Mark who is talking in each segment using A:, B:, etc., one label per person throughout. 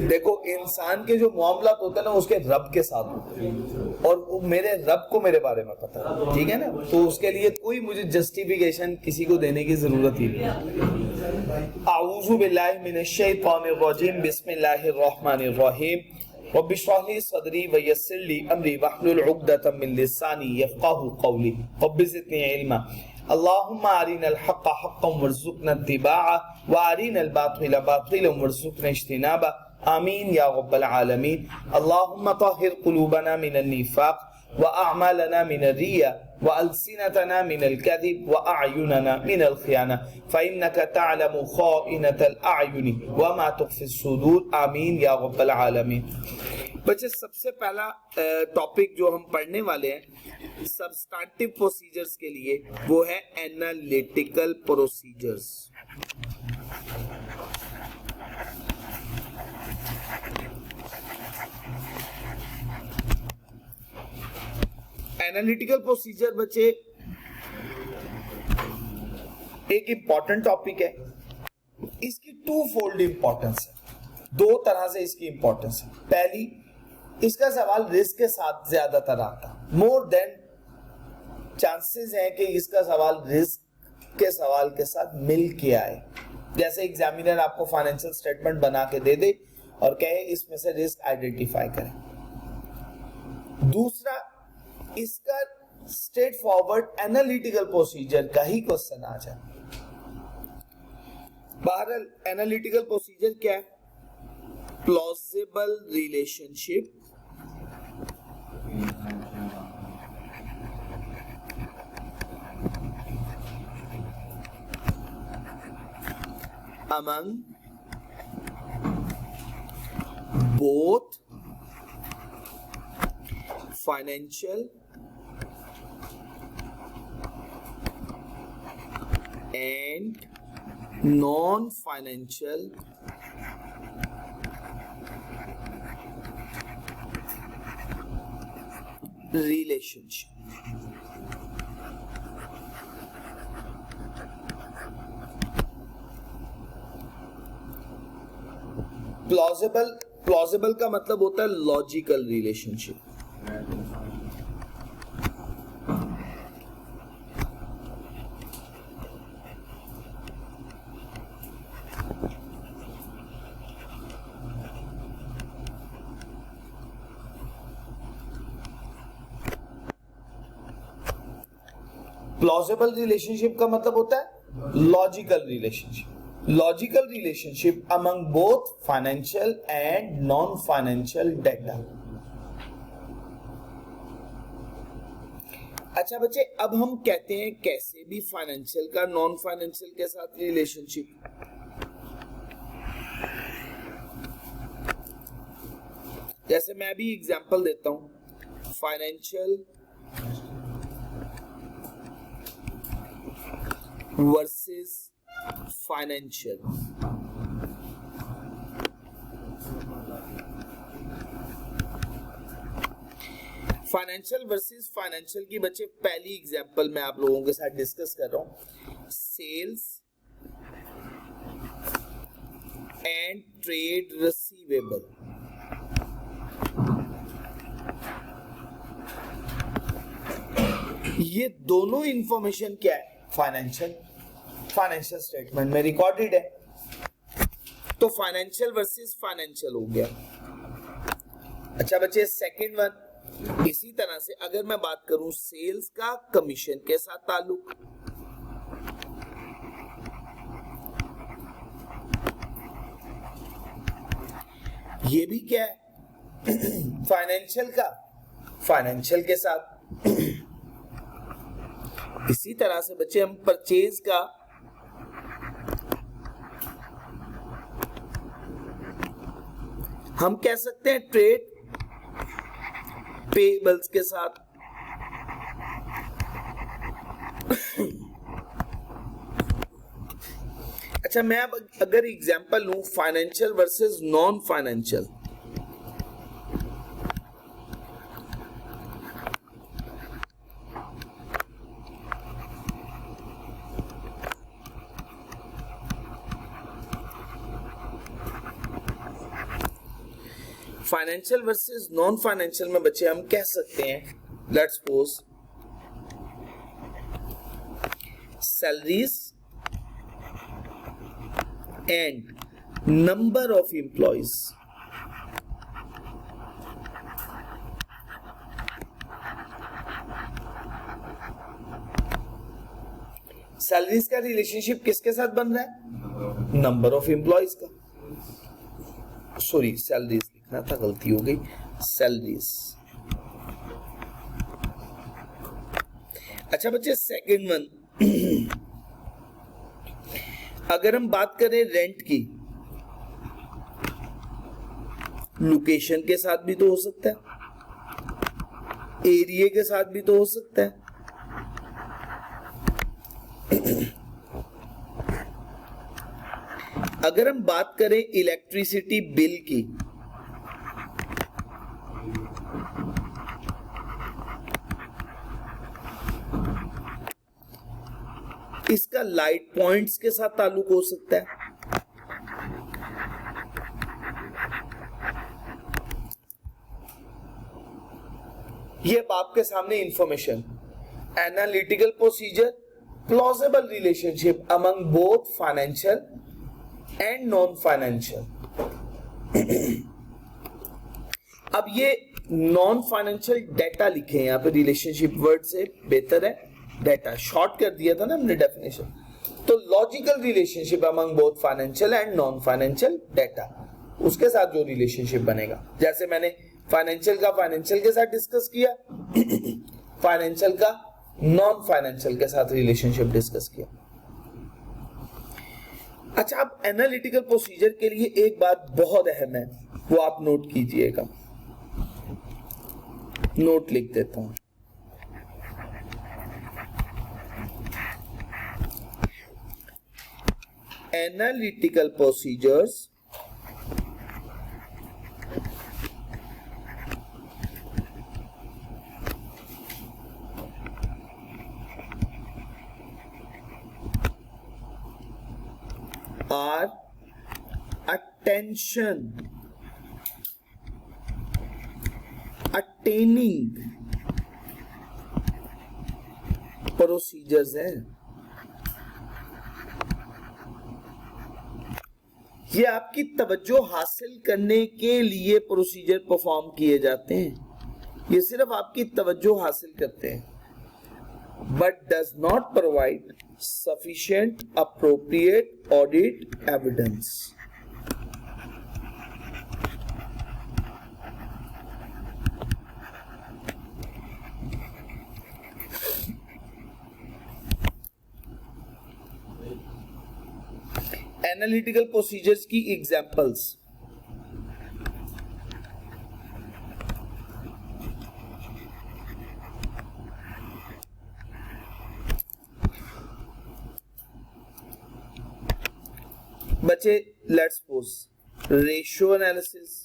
A: देखो इंसान के जो मामला होते हैं ना उसके रब के साथ होते हैं, और मेरे रब को मेरे बारे में पता है, ठीक है ना, तो उसके लिए कोई मुझे जस्टिफिकेशन किसी को देने की जरूरत ही नहीं। आऊज़ु बिल्लाहि मिनश शैतानिर रजीम, बिस्मिल्लाहिर रहमानिर रहीम, रब्बि इश्रह ली सदरी व यस्सिर ली अमरी वहलुल उक़दतम मिन लिसानी यफ़क़हू क़ौली, रब्बि ज़िदनी इल्मा, अल्लाहुम्मा अरिनल हक़्क़ हक़्क़न वरज़ुक़ना इत्तिबाअ व अरिनल बातिला बातिलन वरज़ुक़ना इज्तिनाबा, आमीन या रब्बल आलमीन। अल्लाहुम्मा तहिर क़ुलूबना मिनन निफ़ाक़ व अअमालना मिनर रिया व अलसिनतना मिनल कज़िब व अअयुनना मिनल ख़ियाना, फ़इन्नका तअलमु ख़ाइनतल अअयुनि व मा तुख़फ़िस सुदूर, आमीन या रब्बल आलमीन। बच्चे सबसे पहला टॉपिक जो हम पढ़ने वाले हैं सबस्टांटिव प्रोसीजर्स के लिए वो है एनालिटिकल प्रोसीजर्स। एनालिटिकल प्रोसीजर बच्चे एक इंपॉर्टेंट टॉपिक है, इसकी टू फोल्ड इंपॉर्टेंस है, दो तरह से इसकी इंपॉर्टेंस है। पहली, इसका सवाल रिस्क के साथ ज्यादातर आता है, मोर देन चांसेस हैं कि इसका सवाल रिस्क के सवाल के साथ मिल के आए। जैसे एग्जामिनर आपको फाइनेंशियल स्टेटमेंट बना के दे दे और कहे इसमें से रिस्क आइडेंटिफाई करें। दूसरा, इसका स्ट्रेट फॉरवर्ड एनालिटिकल प्रोसीजर का ही क्वेश्चन आ जाए। बहरहाल एनालिटिकल प्रोसीजर क्या है? Plausible relationship among both financial and non-financial relationship। Plausible का मतलब होता है लॉजिकल रिलेशनशिप। प्लॉजिबल रिलेशनशिप का मतलब होता है logical relationship. Logical relationship among both financial and non financial data. अच्छा बच्चे, अब हम कहते हैं कैसे भी फाइनेंशियल का नॉन फाइनेंशियल के साथ रिलेशनशिप। जैसे मैं भी एग्जांपल देता हूं, financial versus financial. Financial versus financial की बच्चे पहली एग्जांपल मैं आप लोगों के साथ डिस्कस कर रहा हूं, सेल्स एंड ट्रेड रिसीवेबल। ये दोनों इंफॉर्मेशन क्या है? फाइनेंशियल स्टेटमेंट में रिकॉर्डेड है। तो फाइनेंशियल वर्सेस फाइनेंशियल हो गया। अच्छा बच्चे, सेकंड वन, इसी तरह से अगर मैं बात करूं सेल्स का कमीशन के साथ ताल्लुक, ये भी क्या है? फाइनेंशियल का फाइनेंशियल के साथ। इसी तरह से बच्चे हम परचेज का हम कह सकते हैं ट्रेड पेबल्स के साथ। अच्छा, मैं अब अगर एग्जांपल लूं financial versus non financial, financial versus non financial में बच्चे हम कह सकते हैं, let's suppose salaries and number of employees. Salaries का रिलेशनशिप किसके साथ बन रहा है? नंबर ऑफ एम्प्लॉइज का। सॉरी, सैलरीज लिखना था, गलती हो गई, सैलरीज। अच्छा बच्चे, सेकंड वन, अगर हम बात करें रेंट की, लोकेशन के साथ भी तो हो सकता है, एरिया के साथ भी तो हो सकता है। अगर हम बात करें इलेक्ट्रिसिटी बिल की, इसका लाइट पॉइंट्स के साथ ताल्लुक हो सकता है। ये आपके सामने information, analytical procedure, plausible relationship among both financial and non financial. अब ये नॉन फाइनेंशियल डेटा लिखे हैं यहाँ पे, रिलेशनशिप वर्ड से बेहतर है डेटा, शॉर्ट कर दिया था ना हमने डेफिनेशन। तो logical relationship among both financial and non financial data, उसके साथ जो रिलेशनशिप बनेगा, जैसे मैंने फाइनेंशियल का फाइनेंशियल के साथ डिस्कस किया, फाइनेंशियल का नॉन फाइनेंशियल के साथ रिलेशनशिप डिस्कस किया। अच्छा, अब एनालिटिकल प्रोसीजर के लिए एक बात बहुत अहम है, वो आप नोट कीजिएगा, नोट लिख देता हूं। Analytical procedures are attention attaining procedures है। ये आपकी तवज्जो हासिल करने के लिए प्रोसीजर परफॉर्म किए जाते हैं, ये सिर्फ आपकी तवज्जो हासिल करते हैं, but does not provide sufficient appropriate audit evidence. Analytical procedures की एग्जांपल्स, बच्चे लेट्स सपोज रेशियो एनालिसिस,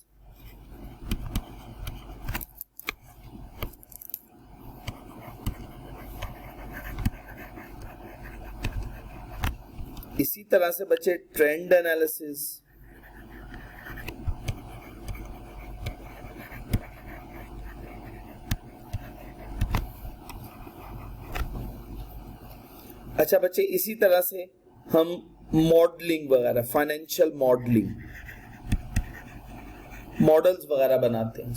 A: इसी तरह से बच्चे ट्रेंड एनालिसिस, अच्छा बच्चे इसी तरह से हम मॉडलिंग वगैरह, फाइनेंशियल मॉडलिंग, मॉडल्स वगैरह बनाते हैं।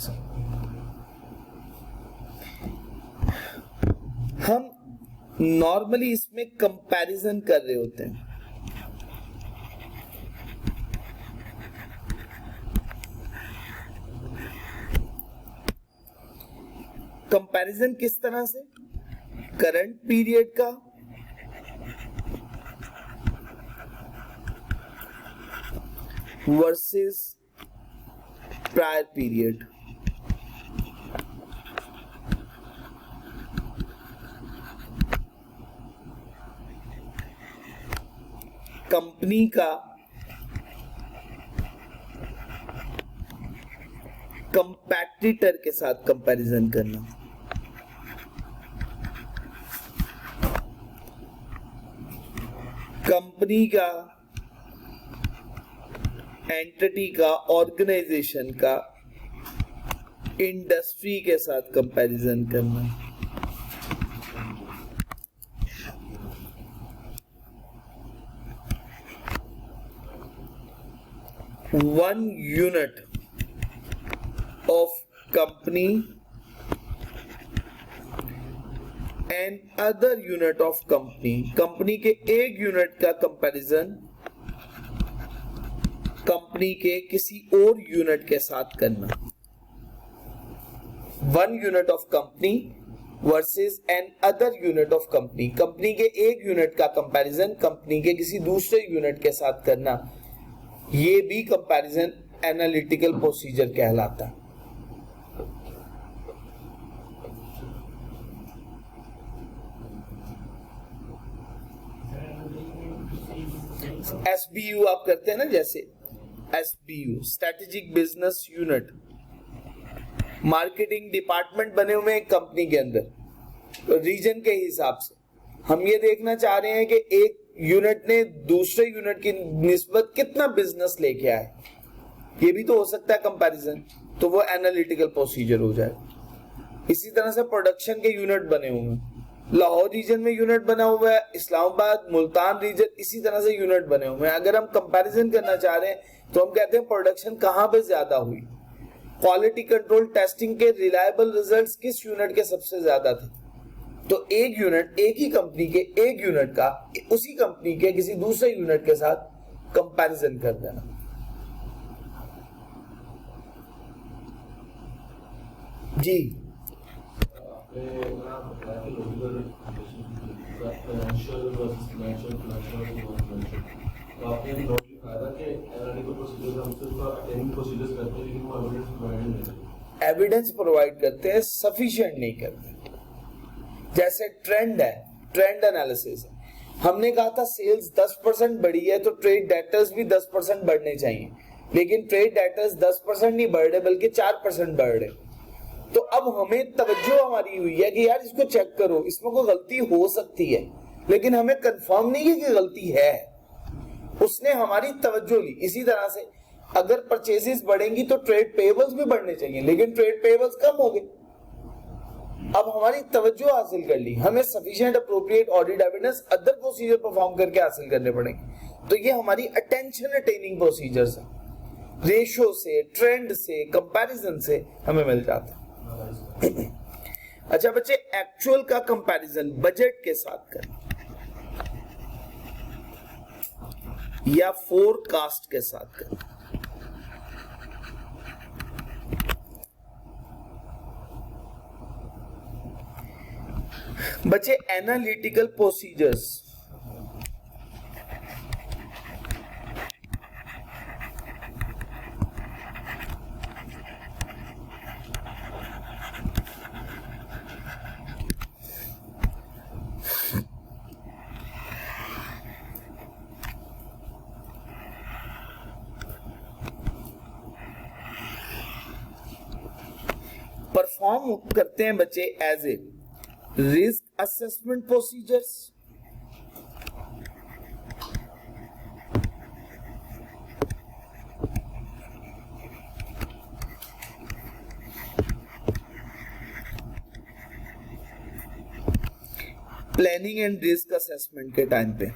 A: हम नॉर्मली इसमें कंपैरिजन कर रहे होते हैं। कंपैरिजन किस तरह से? करंट पीरियड का वर्सेस प्रायर पीरियड, कंपनी का कंपैटिटर के साथ कंपैरिजन करना, कंपनी का, एंटिटी का, ऑर्गेनाइजेशन का इंडस्ट्री के साथ कंपैरिजन करना, one unit of company and other unit of company, company के एक यूनिट का कंपैरिजन कंपनी के किसी और यूनिट के साथ करना। One unit of company versus another unit of company, company के एक यूनिट का कंपैरिजन कंपनी के किसी दूसरे यूनिट के साथ करना, ये भी कंपैरिजन एनालिटिकल प्रोसीजर कहलाता है। एसबीयू आप करते हैं ना, जैसे SBU strategic business unit, marketing department बने हुए हैं कंपनी के अंदर रीजन के हिसाब से। हम ये देखना चाह रहे हैं कि एक यूनिट ने दूसरे यूनिट की निस्बत कितना बिजनेस लेके आए, ये भी तो हो सकता है कंपैरिजन, तो वो एनालिटिकल प्रोसीजर हो जाए। इसी तरह से प्रोडक्शन के यूनिट बने हुए हैं, लाहौर रीजन में यूनिट बना हुआ है, इस्लामाबाद मुल्तान रीजन इसी तरह से यूनिट बने हुए हैं। अगर हम कंपैरिजन करना चाह रहे हैं तो हम कहते हैं प्रोडक्शन कहां पे ज्यादा हुई, क्वालिटी कंट्रोल टेस्टिंग के रिलायबल रिजल्ट्स किस यूनिट के सबसे ज्यादा थे। तो एक यूनिट, एक ही कंपनी के एक यूनिट का उसी कंपनी के किसी दूसरे यूनिट के साथ कंपैरिजन कर देना। जी एविडेंस प्रोवाइड करते हैं, सफिशिएंट नहीं करते। जैसे ट्रेंड है, ट्रेंड एनालिसिस है, हमने कहा था सेल्स 10% बढ़ी है तो ट्रेड डेटर्स भी 10% बढ़ने चाहिए, लेकिन ट्रेड डेटर्स 10% नहीं बढ़ रहे बल्कि 4% बढ़ रहे। तो अब हमें तवज्जो हमारी हुई है कि यार इसको चेक करो, इसमें कोई गलती हो सकती है, लेकिन हमें कंफर्म नहीं है कि गलती है, उसने हमारी तवज्जो ली। इसी तरह से अगर परचेजेस बढ़ेंगी तो ट्रेड पेबल्स भी बढ़ने चाहिए, लेकिन ट्रेड पेबल्स कम हो गए। अब हमारी तवज्जो हासिल कर ली, हमें sufficient appropriate audit evidence other procedure perform करके हासिल करने पड़ेंगे। तो ये हमारी अटेंशन अटेनिंग प्रोसीजर्स है, रेशो से, ट्रेंड से, कंपैरिजन से हमें मिल जाता है। अच्छा बच्चे, एक्चुअल का कंपैरिजन बजट के साथ करें या फोरकास्ट के साथ करें। बच्चे एनालिटिकल प्रोसीजर्स परफॉर्म करते हैं बच्चे as a risk assessment procedures, planning and risk assessment के टाइम पे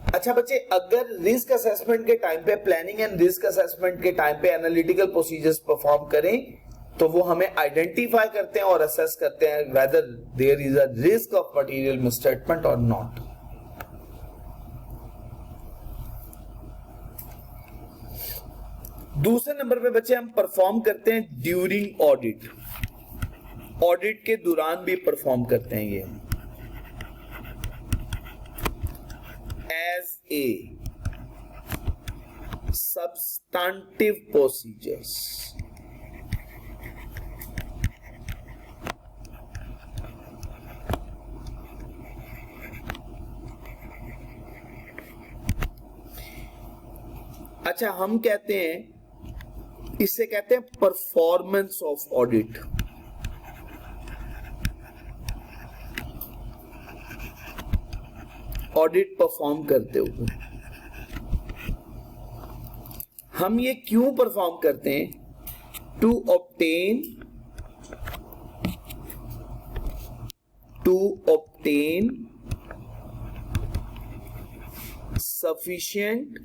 A: अच्छा बच्चे, अगर रिस्क असेसमेंट के टाइम पे, प्लानिंग एंड रिस्क असेसमेंट के टाइम पे एनालिटिकल प्रोसीजर्स परफॉर्म करें तो वो हमें आइडेंटिफाई करते हैं और असेस करते हैं whether there is a risk of material misstatement और नॉट। दूसरे नंबर पे बच्चे हम परफॉर्म करते हैं ड्यूरिंग ऑडिट, ऑडिट के दौरान भी परफॉर्म करते हैं ये as a substantive procedures। अच्छा, हम कहते हैं, इससे कहते हैं performance of audit. Audit perform करते हुए। हम ये क्यों परफॉर्म करते हैं? To obtain sufficient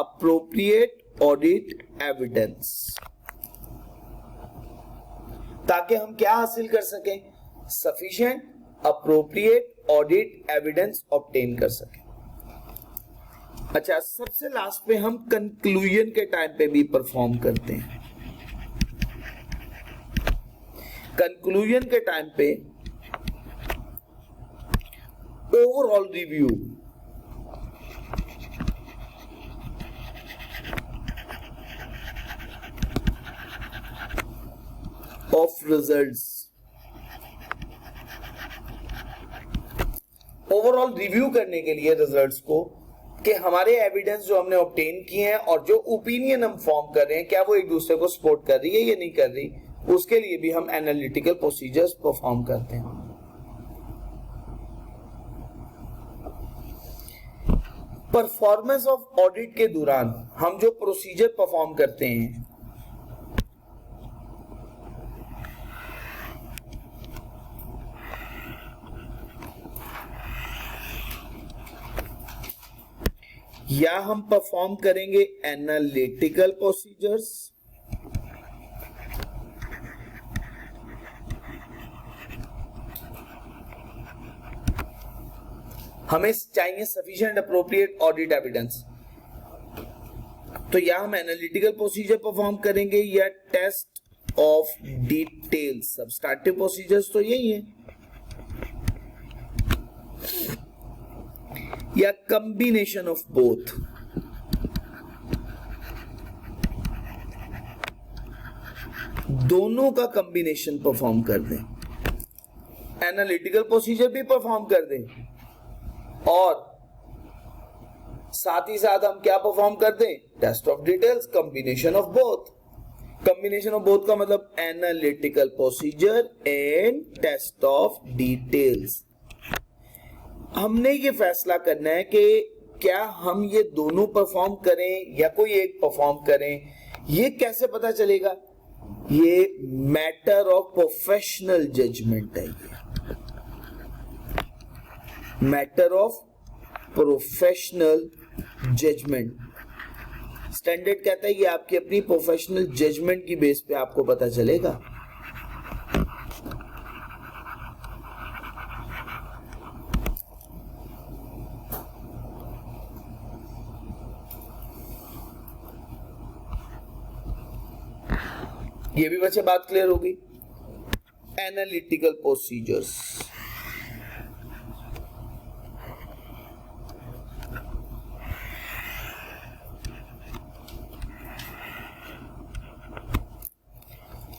A: appropriate audit evidence, ताकि हम क्या हासिल कर सकें? sufficient appropriate audit evidence obtain कर सकें। अच्छा, सबसे लास्ट पे हम कंक्लूजन के टाइम पे भी परफॉर्म करते हैं। कंक्लूजन के टाइम पे overall review of results, overall review करने के लिए रिजल्ट्स को कि हमारे एविडेंस जो हमने ऑब्टेन किए हैं और जो ओपिनियन हम फॉर्म कर रहे हैं क्या वो एक दूसरे को सपोर्ट कर रही है या नहीं कर रही, उसके लिए भी हम एनालिटिकल प्रोसीजर्स परफॉर्म करते हैं। परफॉर्मेंस ऑफ ऑडिट के दौरान हम जो प्रोसीजर परफॉर्म करते हैं या हम परफॉर्म करेंगे एनालिटिकल प्रोसीजर्स, हमें चाहिए सफिशिएंट अप्रोप्रिएट ऑडिट एविडेंस, तो या हम एनालिटिकल प्रोसीजर परफॉर्म करेंगे या test of details. Subtractive procedures तो यही है, या कॉम्बिनेशन ऑफ बोथ। दोनों का कॉम्बिनेशन परफॉर्म कर दें, एनालिटिकल प्रोसीजर भी परफॉर्म कर दें और साथ ही साथ हम क्या परफॉर्म कर दें? Test of details, combination of both. Combination of both का मतलब analytical procedure and test of details. हमने ये फैसला करना है कि क्या हम ये दोनों परफॉर्म करें या कोई एक परफॉर्म करें। ये कैसे पता चलेगा? ये मैटर ऑफ प्रोफेशनल जजमेंट है, ये matter of professional judgement. Standard कहता है ये आपकी अपनी प्रोफेशनल जजमेंट की बेस पे आपको पता चलेगा। ये भी बच्चे बात क्लियर होगी। एनालिटिकल प्रोसीजर्स,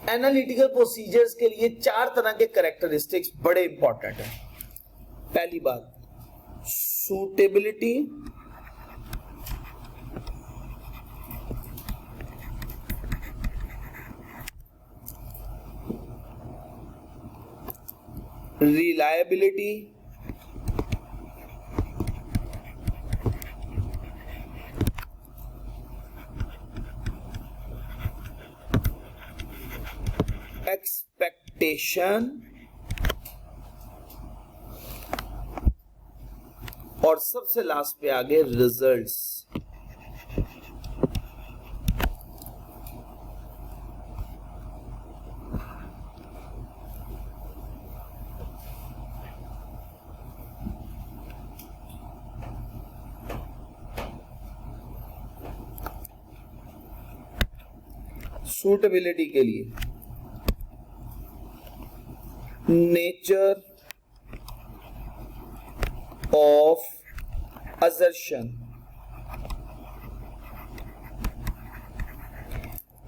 A: एनालिटिकल प्रोसीजर्स के लिए 4 तरह के कैरेक्टरिस्टिक्स बड़े इंपॉर्टेंट हैं। पहली बात, सूटेबिलिटी, रिलायबिलिटी, एक्सपेक्टेशन और सबसे लास्ट पे आगे रिजल्ट्स। सूटेबिलिटी के लिए nature of assertion,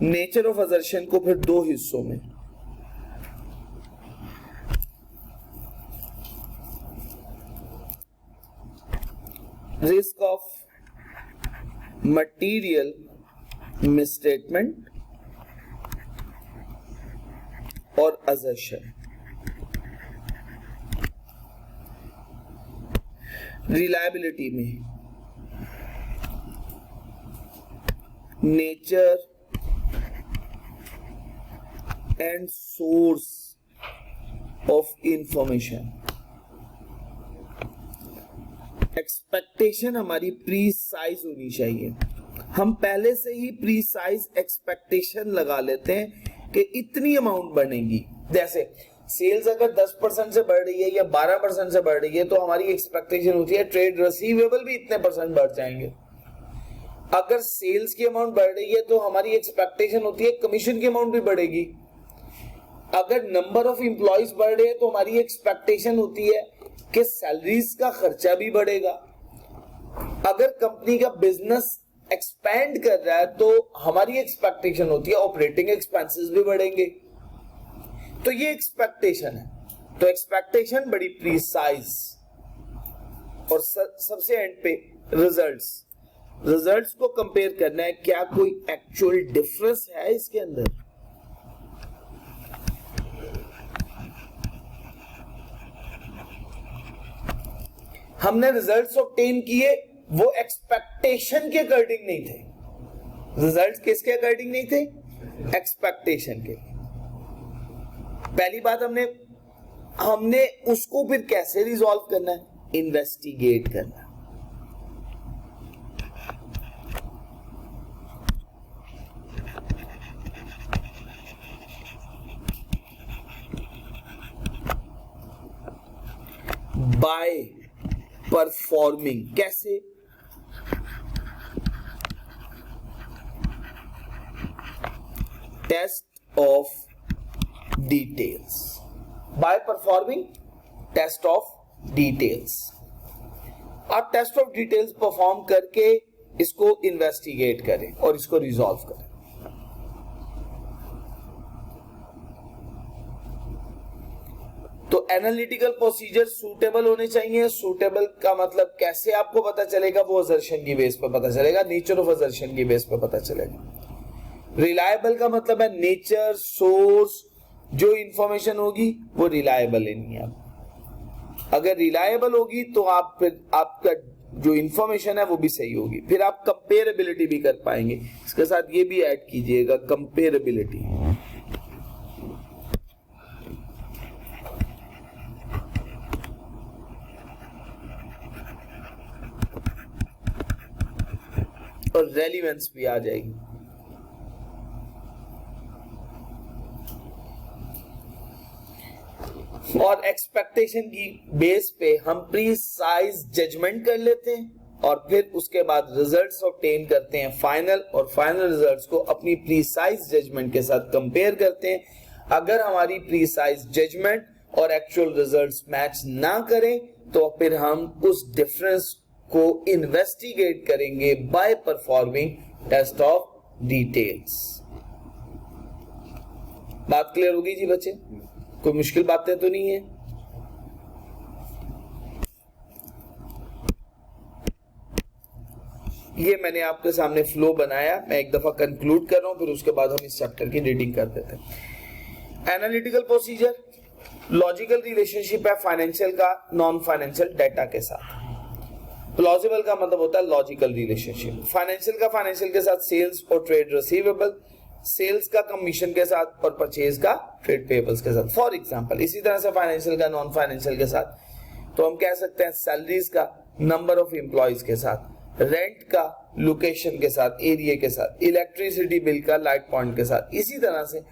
A: nature of assertion को फिर 2 हिस्सों में, रिस्क ऑफ मटीरियल मिसस्टेटमेंट और असर्शन। रिलायबिलिटी में nature and source of information. Expectation हमारी प्रीसाइज होनी चाहिए। हम पहले से ही प्रीसाइज एक्सपेक्टेशन लगा लेते हैं कि इतनी अमाउंट बनेगी। जैसे सेल्स अगर 10% से बढ़ रही है या 12% से बढ़ रही है तो हमारी एक्सपेक्टेशन होती है ट्रेड रिसीवेबल भी इतने % बढ़ जाएंगे। अगर सेल्स की अमाउंट बढ़ रही है तो हमारी एक्सपेक्टेशन होती है कमीशन की अमाउंट भी बढ़ेगी। अगर नंबर ऑफ एम्प्लॉइज बढ़ रहे हैं तो हमारी एक्सपेक्टेशन होती है कि सैलरीज का खर्चा भी बढ़ेगा। अगर कंपनी का बिजनेस एक्सपैंड कर रहा है तो हमारी एक्सपेक्टेशन होती है ऑपरेटिंग एक्सपेंसेस भी बढ़ेंगे। तो ये एक्सपेक्टेशन है। तो एक्सपेक्टेशन बड़ी प्रीसाइज। और सबसे एंड पे रिजल्ट्स को कंपेयर करना है, क्या कोई एक्चुअल डिफरेंस है इसके अंदर। हमने रिजल्ट्स ऑब्टेन किए, वो एक्सपेक्टेशन के अकॉर्डिंग नहीं थे। रिजल्ट्स किसके अकॉर्डिंग नहीं थे? एक्सपेक्टेशन के। पहली बात हमने उसको फिर कैसे रिजॉल्व करना है? इन्वेस्टिगेट करना। By performing. कैसे? Test of details. By performing test of details. आप टेस्ट ऑफ डिटेल्स परफॉर्म करके इसको इन्वेस्टिगेट करें और इसको रिजॉल्व करें। तो एनालिटिकल प्रोसीजर सूटेबल होने चाहिए। सूटेबल का मतलब कैसे आपको पता चलेगा? वो असर्शन की बेस पर पता चलेगा, नेचर ऑफ असर्शन की बेस पर पता चलेगा। रिलायबल का मतलब है नेचर, सोर्स, जो इंफॉर्मेशन होगी वो रिलायबल नहीं है। अगर रिलायबल होगी तो आप फिर आपका जो इंफॉर्मेशन है वो भी सही होगी। फिर आप कंपेरेबिलिटी भी कर पाएंगे। इसके साथ ये भी ऐड कीजिएगा, कंपेरेबिलिटी। और रेलिवेंस भी आ जाएगी। और एक्सपेक्टेशन की बेस पे हम प्रीसाइज जजमेंट कर लेते हैं और फिर उसके बाद रिजल्ट्स ऑब्टेन करते हैं फाइनल, और फाइनल रिजल्ट्स को अपनी प्रीसाइज जजमेंट के साथ कंपेयर करते हैं। अगर हमारी प्रीसाइज जजमेंट और एक्चुअल रिजल्ट्स मैच ना करें तो फिर हम उस डिफरेंस को इन्वेस्टिगेट करेंगे by performing test of details. बात क्लियर होगी जी बच्चे? कोई मुश्किल बातें तो नहीं है? ये मैंने आपके सामने फ्लो बनाया, मैं एक दफा कंक्लूड कर रहा हूं, फिर उसके बाद हम इस चैप्टर की रीडिंग कर देते हैं। एनालिटिकल प्रोसीजर लॉजिकल रिलेशनशिप है फाइनेंशियल का नॉन फाइनेंशियल डाटा के साथ। प्लॉजिबल का मतलब होता है लॉजिकल रिलेशनशिप। फाइनेंशियल का फाइनेंशियल के साथ सेल्स और ट्रेड रिसीवेबल, सेल्स का कमीशन के साथ और परचेज का ट्रेड पेबल्स के साथ। फॉर एग्जांपल इसी तरह से फाइनेंशियल का नॉन फाइनेंशियल के साथ तो हम कह सकते हैं सैलरीज का नंबर ऑफ एम्प्लॉइज के साथ, रेंट का लोकेशन के साथ, एरिया के साथ, इलेक्ट्रिसिटी बिल का लाइट पॉइंट के साथ। इसी तरह से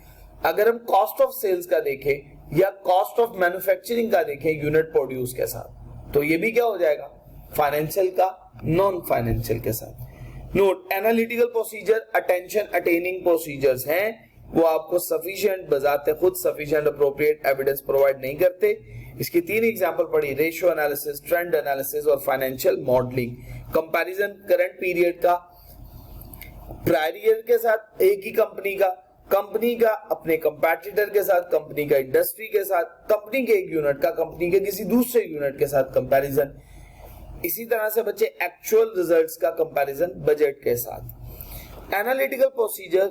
A: अगर हम कॉस्ट ऑफ सेल्स का देखें या कॉस्ट ऑफ मैन्युफैक्चरिंग का देखें यूनिट प्रोड्यूस के साथ, तो ये भी क्या हो जाएगा? फाइनेंशियल का नॉन फाइनेंशियल के साथ। Note, analytical procedure attention attaining procedures हैं, वो आपको सफिशिएंट बजाते खुद सफिशिएंट अप्रोप्रिएट एविडेंस प्रोवाइड नहीं करते। इसकी 3 एग्जांपल पढ़ी, रेशियो एनालिसिस, ट्रेंड एनालिसिस और financial modelling. Comparison current period का प्रायर ईयर के साथ, एक ही कंपनी का अपने कंपैटिटर के साथ, कंपनी का इंडस्ट्री के साथ, कंपनी के एक यूनिट का कंपनी के किसी दूसरे यूनिट के साथ कंपैरिजन। इसी तरह से बच्चे एक्चुअल रिजल्ट्स का कंपैरिजन बजट के साथ। एनालिटिकल प्रोसीजर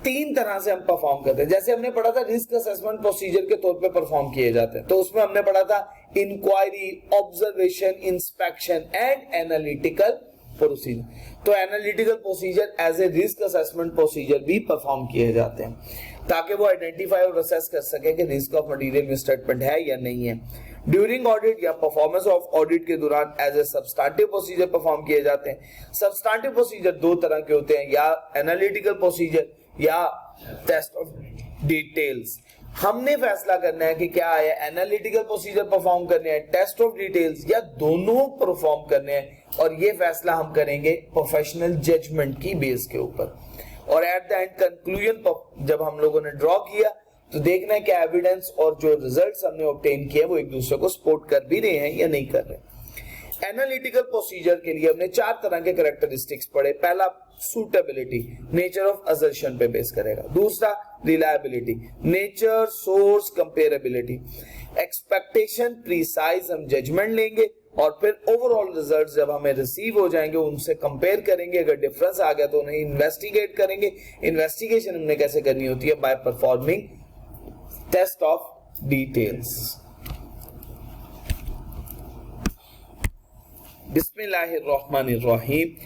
A: तीन तरह से हम परफॉर्म करते हैं। जैसे हमने पढ़ा था रिस्क असेसमेंट प्रोसीजर के तौर पे परफॉर्म किए जाते हैं, तो उसमें हमने पढ़ा था inquiry, observation, inspection and analytical procedure. तो analytical procedure as a risk assessment procedure भी परफॉर्म किए जाते हैं ताकि वो आइडेंटिफाई और असेस कर सके कि रिस्क ऑफ मटेरियल मिसस्टेटमेंट है या नहीं है। ड्यूरिंग ऑडिट या परफॉर्मेंस ऑफ ऑडिट के दौरान as a substantive procedure perform किए जाते हैं। सब्सटैंटिव प्रोसीजर दो तरह के होते हैं, या एनालिटिकल प्रोसीजर या टेस्ट ऑफ डिटेल्स। हमने फैसला करना है कि क्या है, एनालिटिकल प्रोसीजर परफॉर्म करने हैं, टेस्ट ऑफ डिटेल्स, या दोनों परफॉर्म करने हैं। और ये फैसला हम करेंगे प्रोफेशनल जजमेंट की बेस के ऊपर। और एट द एंड कंक्लूजन जब हम लोगों ने ड्रॉ किया तो देखना है कि एविडेंस और जो रिजल्ट्स हमने ऑब्टेन किए वो एक दूसरे को सपोर्ट कर भी रहे हैं या नहीं कर रहे। एनालिटिकल प्रोसीजर के लिए हमने चार तरह के कैरेक्टरिस्टिक्स पढ़े। पहला सूटेबिलिटी, नेचर ऑफ असर्शन पे बेस करेगा। दूसरा reliability, nature, source, comparability. Expectation, precise, हम जजमेंट लेंगे और फिर ओवरऑल रिजल्ट्स जब हमें रिसीव हो जाएंगे उनसे कंपेयर करेंगे। अगर डिफरेंस आ गया तो उन्हें इन्वेस्टिगेट करेंगे। इन्वेस्टिगेशन हमने कैसे करनी होती है, by performing test of details. बिस्मिल्लाहिर्रहमानिर्रहीम।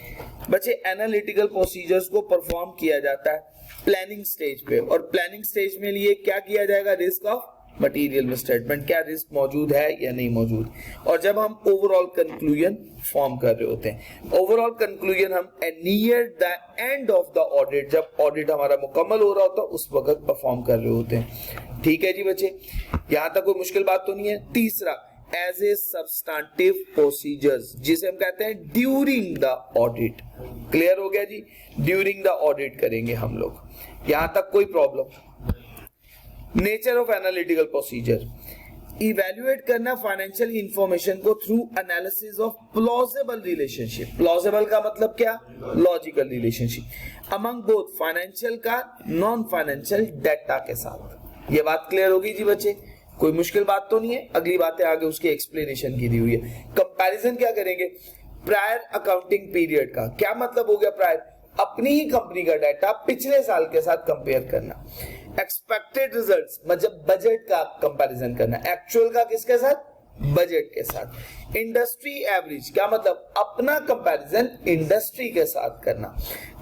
A: बच्चे, एनालिटिकल प्रोसीजर्स को परफॉर्म किया जाता है प्लानिंग स्टेज पे, और प्लानिंग स्टेज में लिए क्या किया जाएगा, रिस्क ऑफ मटेरियल मिसस्टेटमेंट, क्या रिस्क मौजूद है या नहीं मौजूद। और जब हम ओवरऑल कंक्लूजन फॉर्म कर रहे होते हैं, ओवरऑल कंक्लूजन हम near the end of the audit, जब ऑडिट हमारा मुकम्मल हो रहा होता है उस वक्त परफॉर्म कर रहे होते हैं। ठीक है जी बच्चे, यहां तक कोई मुश्किल बात तो नहीं है। तीसरा, एज ए सब्सटैंटिव प्रोसीजर्स, जिसे हम कहते हैं ड्यूरिंग द ऑडिट। क्लियर हो गया जी, ड्यूरिंग द ऑडिट करेंगे हम लोग, यहां तक कोई problem. Nature of analytical procedure, evaluate करना फाइनेंशियल इंफॉर्मेशन को through analysis of plausible relationship. Plausible का मतलब क्या, logical relationship among both financial का नॉन फाइनेंशियल डाटा के साथ। ये बात क्लियर होगी जी बच्चे, कोई मुश्किल बात तो नहीं है। अगली बातें आगे उसकी एक्सप्लेनेशन की दी हुई है। कंपैरिजन क्या करेंगे, प्रायर अकाउंटिंग पीरियड का क्या मतलब हो गया, प्रायर अपनी ही कंपनी का डाटा पिछले साल के साथ कंपेयर करना। एक्सपेक्टेड रिजल्ट्स मतलब बजट का कंपैरिजन करना, एक्चुअल का किसके साथ, बजट के साथ। इंडस्ट्री एवरेज क्या मतलब, अपना कंपैरिजन इंडस्ट्री के साथ करना।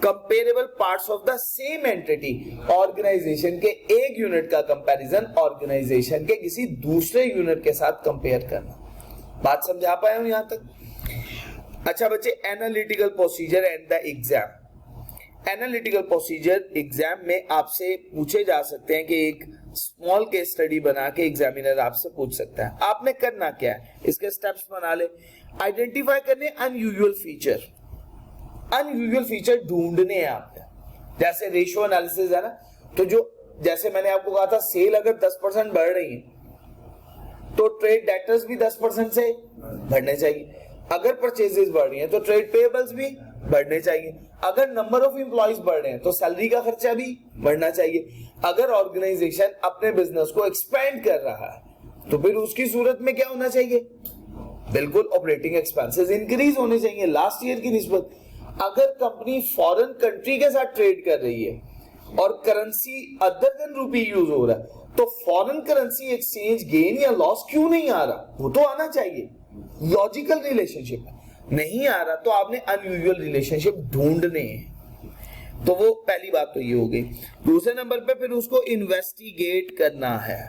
A: Comparable parts of the same entity, organisation के एक यूनिट का कंपैरिजन ऑर्गेनाइजेशन के किसी दूसरे यूनिट के साथ कंपेयर करना। बात समझा पाए हूं यहां तक। अच्छा बच्चे, analytical procedure and the exam. Analytical procedure exam में आपसे पूछे जा सकते हैं कि एक स्मॉल केस स्टडी बना के एग्जामिनर आपसे पूछ सकता है। आपने करना क्या है, इसके स्टेप्स बना ले। आइडेंटिफाई करने अनयूजुअल फीचर, अनयूजुअल फीचर ढूंढने हैं आपने। जैसे रेशियो एनालिसिस है ना, तो जो जैसे मैंने आपको कहा था सेल अगर 10% बढ़ रही है तो ट्रेड डेटर्स भी 10% से बढ़ने चाहिए। अगर परचेजेस बढ़ रही हैं तो ट्रेड पेएबल्स भी बढ़ने चाहिए। अगर नंबर ऑफ एम्प्लॉइज बढ़ रहे हैं तो सैलरी का खर्चा भी बढ़ना चाहिए। अगर ऑर्गेनाइजेशन अपने बिजनेस को एक्सपेंड कर रहा है तो फिर उसकी सूरत में क्या होना चाहिए, बिल्कुल ऑपरेटिंग एक्सपेंसेस इंक्रीज होने चाहिए लास्ट ईयर की निस्बत। अगर कंपनी फॉरेन कंट्री के साथ ट्रेड कर रही है और करेंसी अदर देन रूपी यूज हो रहा है तो फॉरेन करेंसी एक्सचेंज गेन या लॉस क्यों नहीं आ रहा, वो तो आना चाहिए। लॉजिकल रिलेशनशिप नहीं आ रहा तो आपने अनयूजुअल रिलेशनशिप ढूंढने हैं। तो वो पहली बात तो ये हो गई। दूसरे नंबर पे फिर उसको इन्वेस्टिगेट करना है।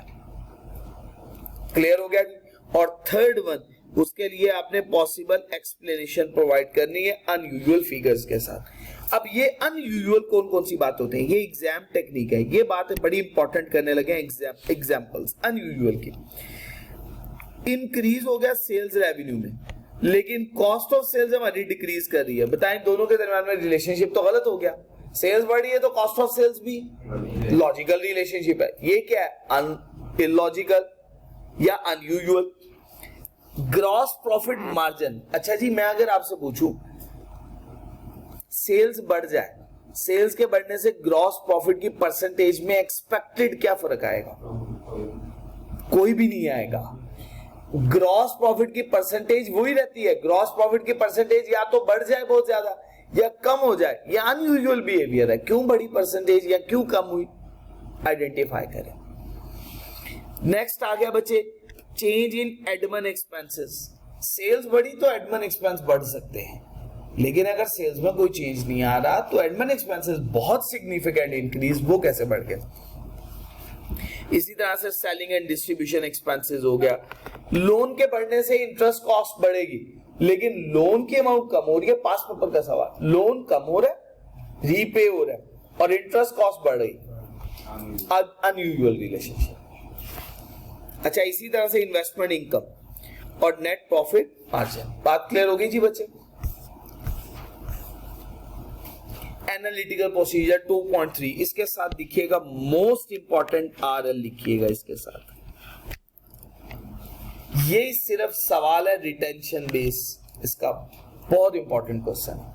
A: क्लियर हो गया जी। और थर्ड वन, उसके लिए आपने पॉसिबल एक्सप्लेनेशन प्रोवाइड करनी है अनयूजुअल फिगर्स के साथ। अब ये अनयूजुअल कौन कौन सी बात होते हैं, ये एग्जाम टेक्निक है, ये बात बड़ी इंपॉर्टेंट करने लगे एग्जाम्पल्स अनयूजुअल की। इंक्रीज हो गया सेल्स रेवेन्यू में, लेकिन कॉस्ट ऑफ सेल्स हमारी डिक्रीज कर रही है। बताएं दोनों के दरमियान में रिलेशनशिप तो गलत हो गया। सेल्स बढ़ी है तो कॉस्ट ऑफ सेल्स भी लॉजिकल रिलेशनशिप है। ये क्या है, इलॉजिकल या अनयूजुअल। ग्रॉस प्रॉफिट मार्जिन, अच्छा जी मैं अगर आपसे पूछूं सेल्स बढ़ जाए, सेल्स के बढ़ने से ग्रॉस प्रॉफिट की परसेंटेज में एक्सपेक्टेड क्या फर्क आएगा, कोई भी नहीं आएगा। ग्रॉस प्रॉफिट की परसेंटेज वही रहती है। ग्रॉस प्रॉफिट की परसेंटेज या तो बढ़ जाए बहुत ज्यादा या कम हो जाए, ये अनयूजुअल बिहेवियर है, क्यों बड़ी परसेंटेज या क्यों कम हुई, आइडेंटिफाई करें। नेक्स्ट आ गया बच्चे change in admin expenses. Sales बढ़ी तो एडमिन एक्सपेंस बढ़ सकते हैं, लेकिन अगर सेल्स में कोई चेंज नहीं आ रहा तो एडमिन एक्सपेंसेस बहुत सिग्निफिकेंट इंक्रीज, वो कैसे बढ़ गया। इसी तरह से सेलिंग एंड डिस्ट्रीब्यूशन एक्सपेंसेस हो गया। लोन के बढ़ने से इंटरेस्ट कॉस्ट बढ़ेगी, लेकिन लोन की अमाउंट कम हो रही है, पास पेपर का सवाल, लोन कम हो रहा है, रीपे हो रहा है और इंटरेस्ट कॉस्ट बढ़ रही, अनयूजुअल रिलेशनशिप। अच्छा, इसी तरह से इन्वेस्टमेंट इनकम और नेट प्रॉफिट मार्जिन। बात क्लियर हो गई जी बच्चे। एनालिटिकल प्रोसीजर 2.3 इसके साथ लिखिएगा, मोस्ट इंपॉर्टेंट आरएल लिखिएगा इसके साथ। ये सिर्फ सवाल है रिटेंशन बेस, इसका बहुत इंपॉर्टेंट क्वेश्चन।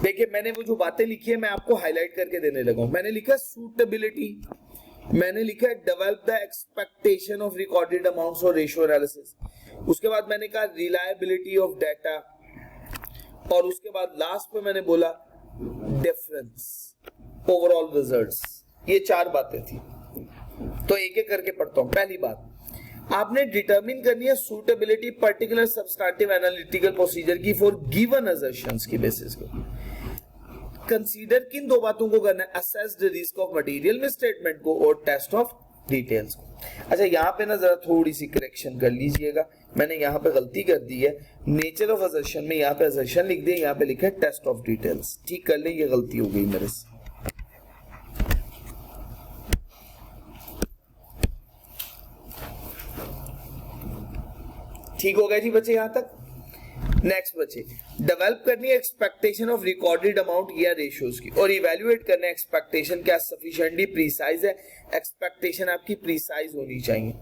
A: देखिए मैंने वो जो बातें लिखी है मैं आपको हाईलाइट करके देने लगा हूं। मैंने लिखा सूटेबिलिटी, मैंने लिखा develop the expectation of recorded amounts और रेशियो एनालिसिस, उसके बाद मैंने कहा रिलायबिलिटी ऑफ डाटा, और उसके बाद लास्ट में मैंने बोला डिफरेंस ओवरऑल रिजल्ट्स। ये 4 बातें थी, तो एक एक करके पढ़ता हूं। पहली बात, आपने डिटरमिन करनी है suitability particular substantive analytical procedure की फॉर गिवन असर्शंस की बेसिस पे। कंसीडर किन 2 बातों को करना है, assess the risk of material misstatement को और टेस्ट ऑफ डिटेल्स को। अच्छा, यहाँ पे ना जरा थोड़ी सी करेक्शन कर लीजिएगा, मैंने यहाँ पे गलती कर दी है, नेचर ऑफ असर्शन में यहाँ पे असर्शन लिख दिया, यहाँ पे लिखा है टेस्ट ऑफ डिटेल्स। ठीक कर ले, ये गलती हो गई मेरे से। ठीक हो गया जी बच्चे यहां तक। नेक्स्ट बच्चे, डेवलप करनी है एक्सपेक्टेशन ऑफ रिकॉर्डेड अमाउंट या रेशियोज की, और इवैल्यूएट करना है एक्सपेक्टेशन क्या सफिशिएंटली प्रीसाइज है। एक्सपेक्टेशन आपकी प्रीसाइज होनी चाहिए,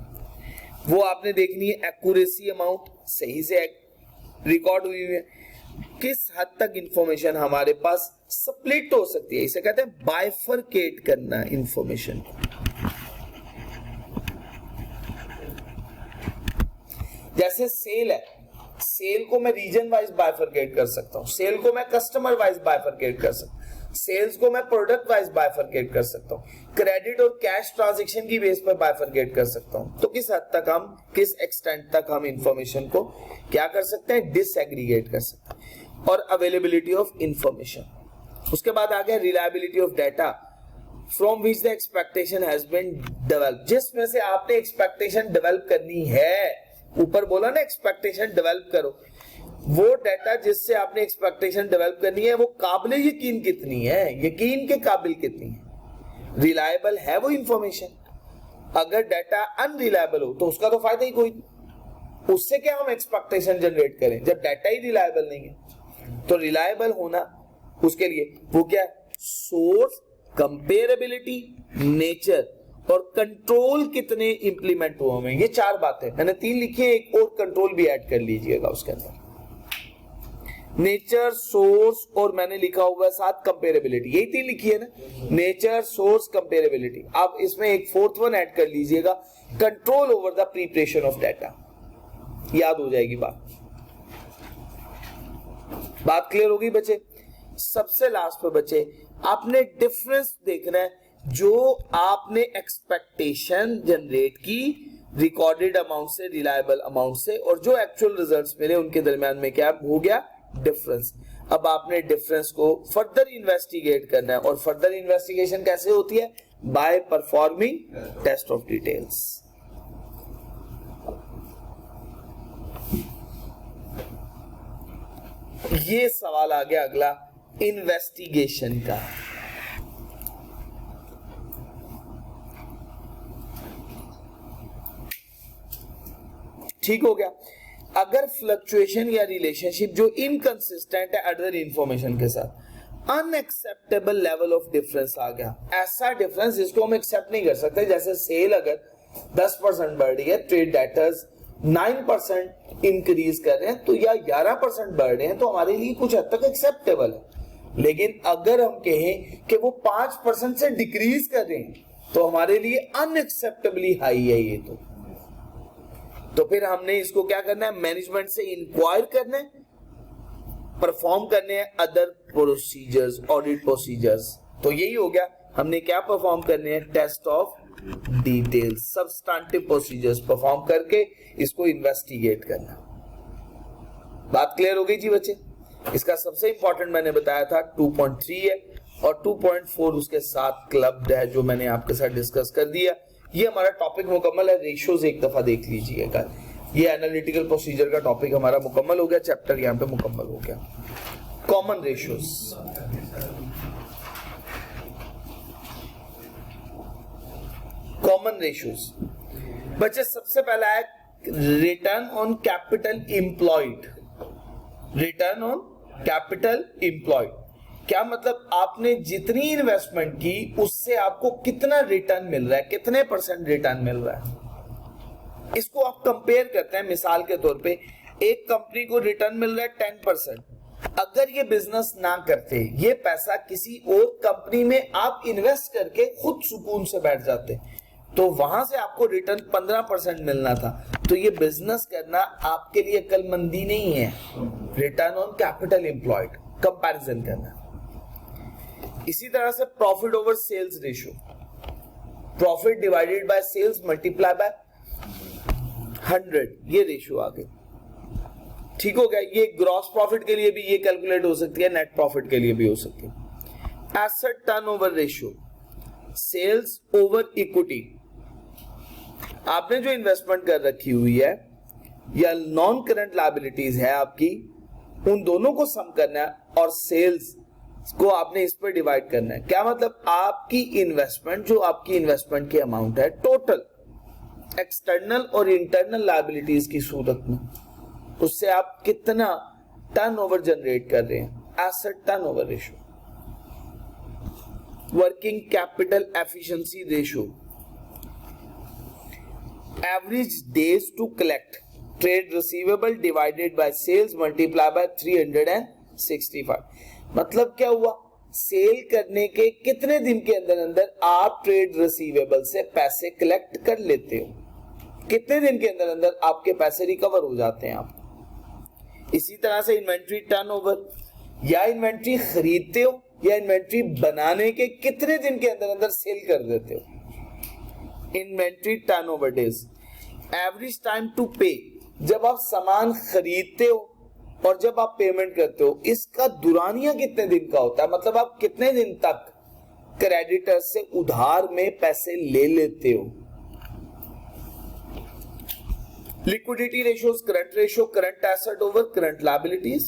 A: वो आपने देखनी है एक्यूरेसी अमाउंट सही से रिकॉर्ड हुई है, किस हद तक इंफॉर्मेशन हमारे पास स्प्लिट हो सकती है, इसे कहते हैं बाइफरकेट करना इंफॉर्मेशन को। जैसे सेल है, सेल को मैं रीजन वाइज बाइफरकेट कर सकता हूं, सेल को मैं कस्टमर वाइज बाइफरकेट कर सकता हूं, सेल्स को मैं प्रोडक्ट वाइज बाइफरकेट कर सकता हूं, क्रेडिट और कैश ट्रांजैक्शन की बेस पर बाइफरकेट कर सकता हूं। तो किस हद तक हम, किस एक्सटेंट तक हम इंफॉर्मेशन को क्या कर सकते हैं, डिसएग्रीगेट कर सकते हैं। और अवेलेबिलिटी ऑफ इंफॉर्मेशन। उसके बाद आ गया reliability of data from which the expectation has been develop, जिसमें से आपने एक्सपेक्टेशन डेवलप करनी है। ऊपर बोला ना एक्सपेक्टेशन डेवलप करो, वो डाटा जिससे आपने एक्सपेक्टेशन डेवलप करनी है वो काबिल यकीन कितनी है, यकीन के काबिल कितनी है, रिलायबल है वो इंफॉर्मेशन। अगर डाटा अनरिलायबल हो तो उसका तो फायदा ही कोई नहीं, उससे क्या हम एक्सपेक्टेशन जनरेट करें जब डाटा ही रिलायबल नहीं है। तो रिलायबल होना उसके लिए वो क्या है, सोर्स, कंपेरेबिलिटी, नेचर और कंट्रोल कितने इंप्लीमेंट हुए हैं। ये 4 बातें मैंने 3 लिखी है, एक और कंट्रोल भी ऐड कर लीजिएगा उसके अंदर। नेचर, सोर्स और मैंने लिखा हुआ साथ कंपेरेबिलिटी, यही 3 लिखी है ना, नेचर, सोर्स, कंपेरेबिलिटी। अब इसमें एक 4th वन ऐड कर लीजिएगा, control over the preparation of data. याद हो जाएगी बात क्लियर होगी बच्चे। सबसे लास्ट पे बच्चे आपने डिफरेंस देखना है, जो आपने एक्सपेक्टेशन जनरेट की रिकॉर्डेड अमाउंट से, रिलायबल अमाउंट से, और जो एक्चुअल रिजल्ट्स मिले उनके दरमियान में क्या हो गया, डिफरेंस। अब आपने डिफरेंस को फर्दर इन्वेस्टिगेट करना है, और फर्दर इन्वेस्टिगेशन कैसे होती है, by performing test of details. ये सवाल आ गया अगला इन्वेस्टिगेशन का। ठीक हो गया। अगर फ्लक्चुएशन या रिलेशनशिप जो इनकंसिस्टेंट है अदर इंफॉर्मेशन के साथ, अनएक्सेप्टेबल लेवल ऑफ डिफरेंस आ गया, ऐसा डिफरेंस जिसको हम एक्सेप्ट नहीं कर सकते, जैसे सेल अगर 10% बढ़ रही है, ट्रेड डेटर्स 9% इंक्रीज कर रहे हैं तो या 11% बढ़ रहे हैं तो हमारे लिए कुछ हद तक एक्सेप्टेबल है। लेकिन अगर हम कहें कि वो 5% से डिक्रीज कर रहे हैं तो हमारे लिए अनएक्सेप्टेबली हाई है। ये तो तो फिर हमने इसको क्या करना है, मैनेजमेंट से इंक्वायर करना है, परफॉर्म करने हैं अदर प्रोसीजर्स, ऑडिट प्रोसीजर्स। तो यही हो गया, हमने क्या परफॉर्म करने हैं, test of detail, substantive procedures perform करके इसको इन्वेस्टिगेट करना। बात क्लियर हो गई जी बच्चे? इसका सबसे इंपॉर्टेंट मैंने बताया था 2.3 है और 2.4 उसके साथ क्लब्ड है, जो मैंने आपके साथ डिस्कस कर दिया। ये हमारा टॉपिक मुकम्मल है। रेशियोज एक दफा देख लीजिएगा। ये एनालिटिकल प्रोसीजर का टॉपिक हमारा मुकम्मल हो गया, चैप्टर यहाँ पे मुकम्मल हो गया। कॉमन रेशियोज, कॉमन रेशियोज बच्चे, सबसे पहला है return on capital employed. Return on capital employed क्या मतलब, आपने जितनी इन्वेस्टमेंट की उससे आपको कितना रिटर्न मिल रहा है, कितने परसेंट रिटर्न मिल रहा है। इसको आप कंपेयर करते हैं। मिसाल के तौर पे एक कंपनी को रिटर्न मिल रहा है 10%। अगर ये बिजनेस ना करते, ये पैसा किसी और कंपनी में आप इन्वेस्ट करके खुद सुकून से बैठ जाते, तो वहां से आपको रिटर्न 15% मिलना था। तो ये बिजनेस करना आपके लिए अक्लमंदी नहीं है। Return on capital employed comparison करना। इसी तरह से profit over sales ratio, profit divided by sales multiply by 100, ये रेशियो आ गई। ठीक हो गया। ये ग्रॉस प्रॉफिट के लिए भी ये कैलकुलेट हो सकती है, नेट प्रॉफिट के लिए भी हो सकती है। Asset turnover ratio, sales over equity. आपने जो इन्वेस्टमेंट कर रखी हुई है या नॉन करंट लायबिलिटीज है आपकी, उन दोनों को सम करना है और सेल्स को आपने इस पर डिवाइड करना है। क्या मतलब, आपकी इन्वेस्टमेंट, जो आपकी इन्वेस्टमेंट की अमाउंट है टोटल एक्सटर्नल और इंटरनल लायबिलिटीज की सूरत में, उससे आप कितना टर्नओवर जनरेट कर रहे हैं। Asset turnover ratio. Working capital efficiency ratio, average days to collect trade receivable divided by sales multiply by 365। मतलब क्या हुआ, सेल करने के कितने दिन के अंदर अंदर आप ट्रेड रिसीवेबल से पैसे कलेक्ट कर लेते हो, कितने दिन के अंदर अंदर आपके पैसे रिकवर हो जाते हैं आपको। इसी तरह से इन्वेंट्री टर्नओवर, या इन्वेंट्री खरीदते हो या इन्वेंट्री बनाने के कितने दिन के अंदर अंदर सेल कर देते हो। Inventory turnover days. Average time to pay, जब आप सामान खरीदते हो और जब आप पेमेंट करते हो, इसका दुरानिया कितने दिन का होता है, मतलब आप कितने दिन तक क्रेडिटर से उधार में पैसे ले लेते हो। Liquidity ratios, current ratio, current asset over current liabilities,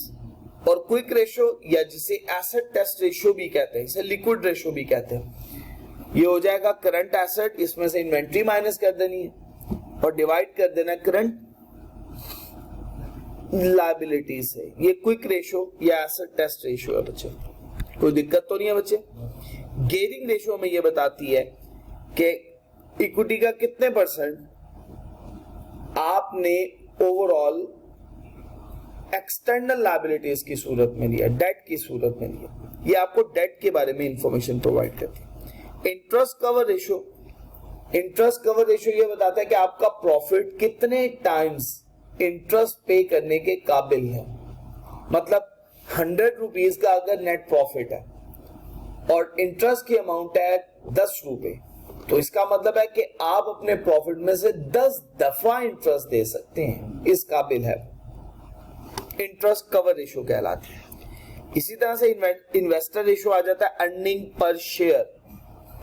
A: और क्विक रेशियो या जिसे एसेट टेस्ट रेशियो भी कहते हैं, इसे लिक्विड रेशियो भी कहते हैं। ये हो जाएगा करंट एसेट, इसमें से इन्वेंट्री माइनस कर देनी है और डिवाइड कर देना करंट लायबिलिटी से। ये क्विक रेशियो या एसेट टेस्ट रेशियो है बच्चे, कोई दिक्कत तो नहीं है बच्चे। गेयरिंग रेशियो में ये बताती है कि इक्विटी का कितने परसेंट आपने ओवरऑल एक्सटर्नल लायबिलिटीज की सूरत में लिया, डेट की सूरत में लिया। ये आपको डेट के बारे में इंफॉर्मेशन प्रोवाइड करती है। Interest cover ratio, interest cover ratio ये बताता है कि आपका प्रॉफिट कितने टाइम्स इंटरेस्ट पे करने के काबिल है। मतलब 100 रुपीज का अगर नेट प्रॉफिट है और इंटरेस्ट की अमाउंट है 10 रुपए, तो इसका मतलब है कि आप अपने प्रॉफिट में से 10 दफा इंटरेस्ट दे सकते हैं, इस काबिल है। इंटरेस्ट कवर रेशियो कहलाती है। इसी तरह से इन्वेस्टर रेशियो आ जाता है अर्निंग पर शेयर।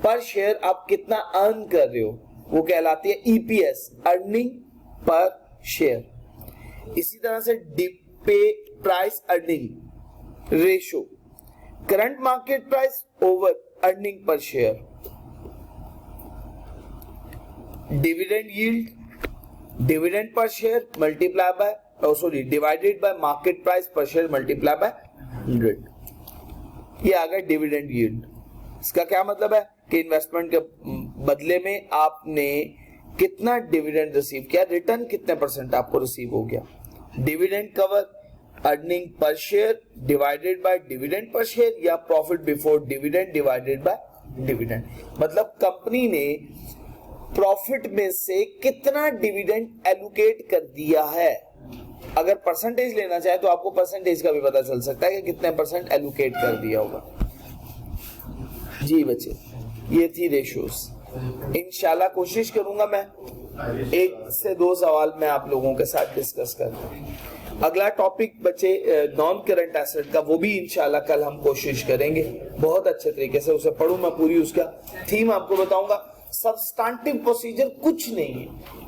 A: पर शेयर आप कितना अर्न कर रहे हो, वो कहलाती है ईपीएस, अर्निंग पर शेयर। इसी तरह से पे price earning ratio, current market price over earning per share. Dividend yield, dividend per share multiply by divided by market price पर शेयर मल्टीप्लाई बाय 100। ये आ गया डिविडेंड यील्ड। इसका क्या मतलब है कि इन्वेस्टमेंट के बदले में आपने कितना डिविडेंड रिसीव किया, रिटर्न कितने परसेंट आपको रिसीव हो गया। Dividend cover, earning per share divided by dividend per share, या profit before dividend divided by dividend. मतलब कंपनी ने प्रॉफिट में से कितना डिविडेंड एलोकेट कर दिया है। अगर परसेंटेज लेना चाहे तो आपको परसेंटेज का भी पता चल सकता है कि कितने परसेंट एलोकेट कर दिया होगा। जी बच्चे, ये थी रेशियोज। इंशाल्लाह कोशिश करूंगा मैं 1 से 2 सवाल मैं आप लोगों के साथ डिस्कस करूं। अगला टॉपिक बच्चे नॉन करंट एसेट का, वो भी इंशाल्लाह कल हम कोशिश करेंगे बहुत अच्छे तरीके से उसे पढ़ूं मैं। पूरी उसका थीम आपको बताऊंगा। सब्सटेंटिव प्रोसीजर कुछ नहीं है,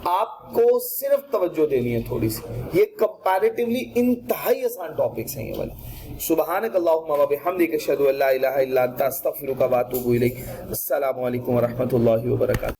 A: आपको सिर्फ तवज्जो देनी है थोड़ी सी। ये कंपैरेटिवली इंतहाई आसान टॉपिक्स हैं ये वाले। सुब्हानक अल्लाहुम्मा व बिहम्दिक अशहदु अल्ला इलाहा इल्ला अंता अस्तगफिरुका व अतूबु इलैक। अस्सलामु अलैकुम व रहमतुल्लाहि व बरकातहू।